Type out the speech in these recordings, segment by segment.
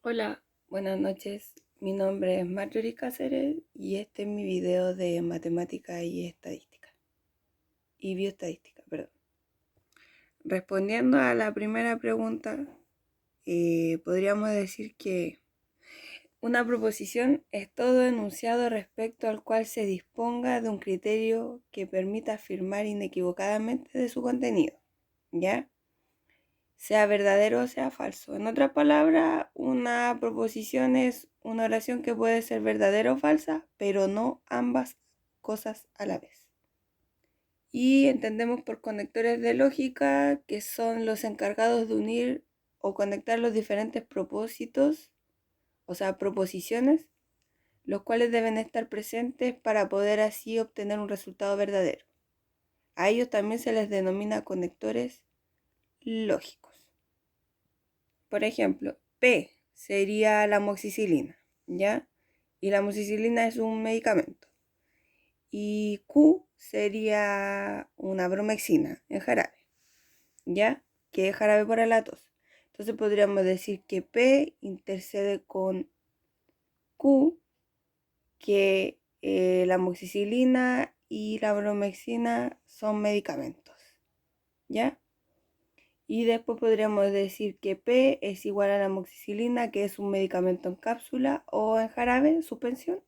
Hola, buenas noches. Mi nombre es Marjorie Cáceres y este es mi video de matemática y estadística. Y bioestadística, perdón. Respondiendo a la primera pregunta, podríamos decir que una proposición es todo enunciado respecto al cual se disponga de un criterio que permita afirmar inequivocadamente de su contenido, ¿ya? Sea verdadero o sea falso. En otras palabras, una proposición es una oración que puede ser verdadera o falsa, pero no ambas cosas a la vez. Y entendemos por conectores de lógica que son los encargados de unir o conectar los diferentes propósitos, o sea, proposiciones, los cuales deben estar presentes para poder así obtener un resultado verdadero. A ellos también se les denomina conectores lógicos. Por ejemplo, P sería la amoxicilina, ¿ya? Y la amoxicilina es un medicamento. Y Q sería una bromexina en jarabe, ¿ya? Que es jarabe para la tos. Entonces podríamos decir que P intercede con Q, que la amoxicilina y la bromexina son medicamentos, ¿ya? Y después podríamos decir que P es igual a la amoxicilina, que es un medicamento en cápsula o en jarabe, en suspensión.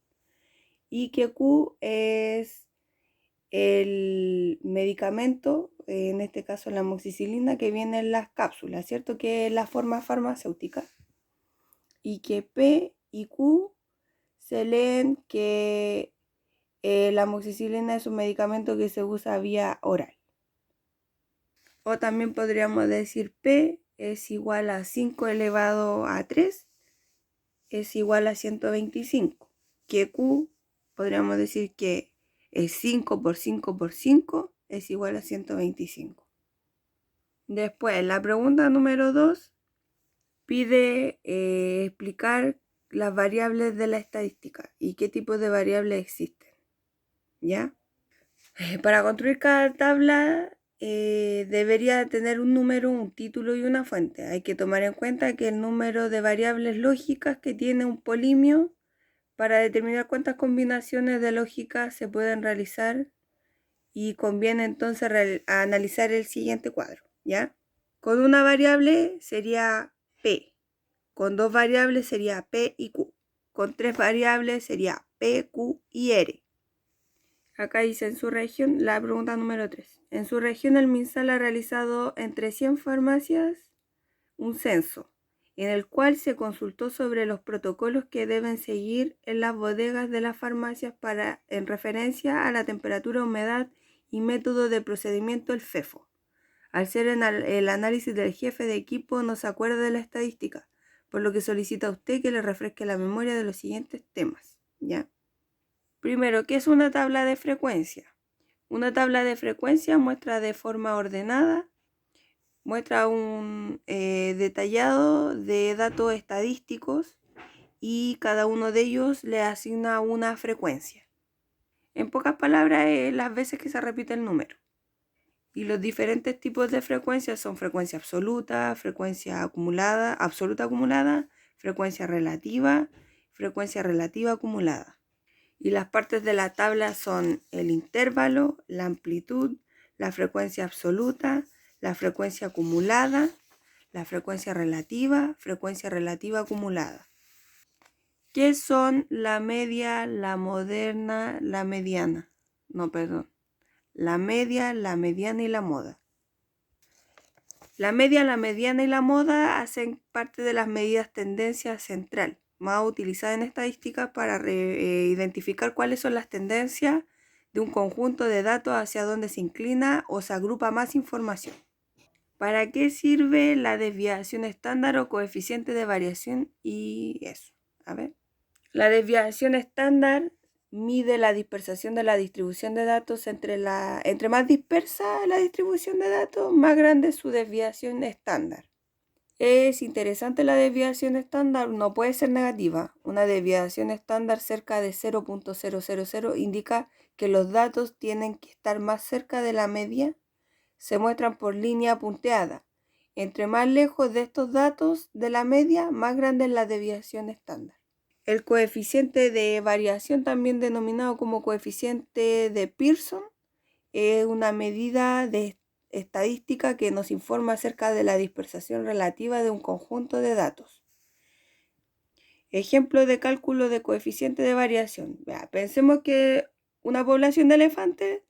Y que Q es el medicamento, en este caso la amoxicilina, que viene en las cápsulas, ¿cierto? Que es la forma farmacéutica. Y que P y Q se leen que la amoxicilina es un medicamento que se usa vía oral. O también podríamos decir P es igual a 5 elevado a 3 es igual a 125. Que Q podríamos decir que es 5 por 5 por 5 es igual a 125. Después, la pregunta número 2 pide explicar las variables de la estadística y qué tipo de variables existen. ¿Ya? Para construir cada tabla debería tener un número, un título y una fuente. Hay que tomar en cuenta que el número de variables lógicas que tiene un polimio para determinar cuántas combinaciones de lógica se pueden realizar y conviene entonces analizar el siguiente cuadro, ¿ya? Con una variable sería P, con dos variables sería P y Q, con tres variables sería P, Q y R. Acá dice en su región, la pregunta número 3. En su región el MinSal ha realizado entre 100 farmacias un censo, en el cual se consultó sobre los protocolos que deben seguir en las bodegas de las farmacias en referencia a la temperatura, humedad y método de procedimiento, el FEFO. Al ser el análisis del jefe de equipo no se acuerda de la estadística, por lo que solicita a usted que le refresque la memoria de los siguientes temas, ¿ya? Primero, ¿qué es una tabla de frecuencia? Una tabla de frecuencia muestra de forma ordenada, muestra un detallado de datos estadísticos y cada uno de ellos le asigna una frecuencia. En pocas palabras, es las veces que se repite el número. Y los diferentes tipos de frecuencias son frecuencia absoluta, frecuencia acumulada, absoluta acumulada, frecuencia relativa acumulada. Y las partes de la tabla son el intervalo, la amplitud, la frecuencia absoluta, la frecuencia acumulada, la frecuencia relativa acumulada. ¿Qué son la media, la moderna, la mediana? No, perdón. La media, la mediana y la moda. La media, la mediana y la moda hacen parte de las medidas tendencia central, más utilizada en estadística para identificar cuáles son las tendencias de un conjunto de datos hacia donde se inclina o se agrupa más información. ¿Para qué sirve la desviación estándar o coeficiente de variación? Y eso, a ver. La desviación estándar mide la dispersación de la distribución de datos. Entre más dispersa la distribución de datos, más grande es su desviación estándar. Es interesante la desviación estándar, no puede ser negativa. Una desviación estándar cerca de 0.000 indica que los datos tienen que estar más cerca de la media. Se muestran por línea punteada Entre más lejos de estos datos de la media, más grande es la desviación estándar. El coeficiente de variación, también denominado como coeficiente de Pearson, es una medida de estadística que nos informa acerca de la dispersión relativa de un conjunto de datos. Ejemplo de cálculo de coeficiente de variación. Pensemos que una población de elefantes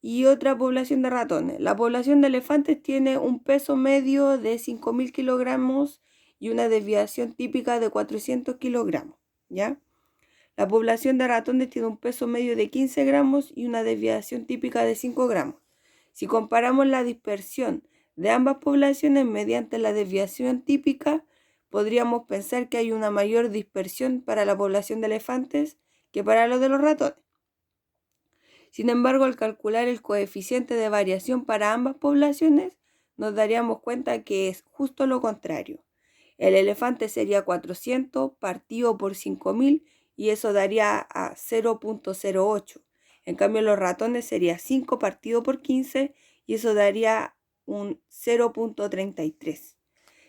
y otra población de ratones. La población de elefantes tiene un peso medio de 5.000 kilogramos y una desviación típica de 400 kilogramos, ¿ya? La población de ratones tiene un peso medio de 15 gramos y una desviación típica de 5 gramos. Si comparamos la dispersión de ambas poblaciones mediante la desviación típica, podríamos pensar que hay una mayor dispersión para la población de elefantes que para la de los ratones. Sin embargo, al calcular el coeficiente de variación para ambas poblaciones, nos daríamos cuenta que es justo lo contrario. El elefante sería 400 partido por 5.000 y eso daría a 0.08. En cambio, los ratones sería 5 partido por 15 y eso daría un 0.33.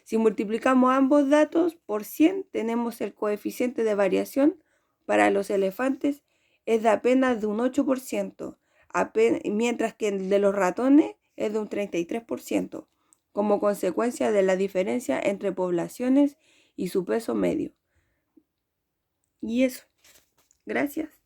Si multiplicamos ambos datos por 100, tenemos el coeficiente de variación para los elefantes es de apenas de un 8%, mientras que el de los ratones es de un 33%, como consecuencia de la diferencia entre poblaciones y su peso medio. Y eso. Gracias.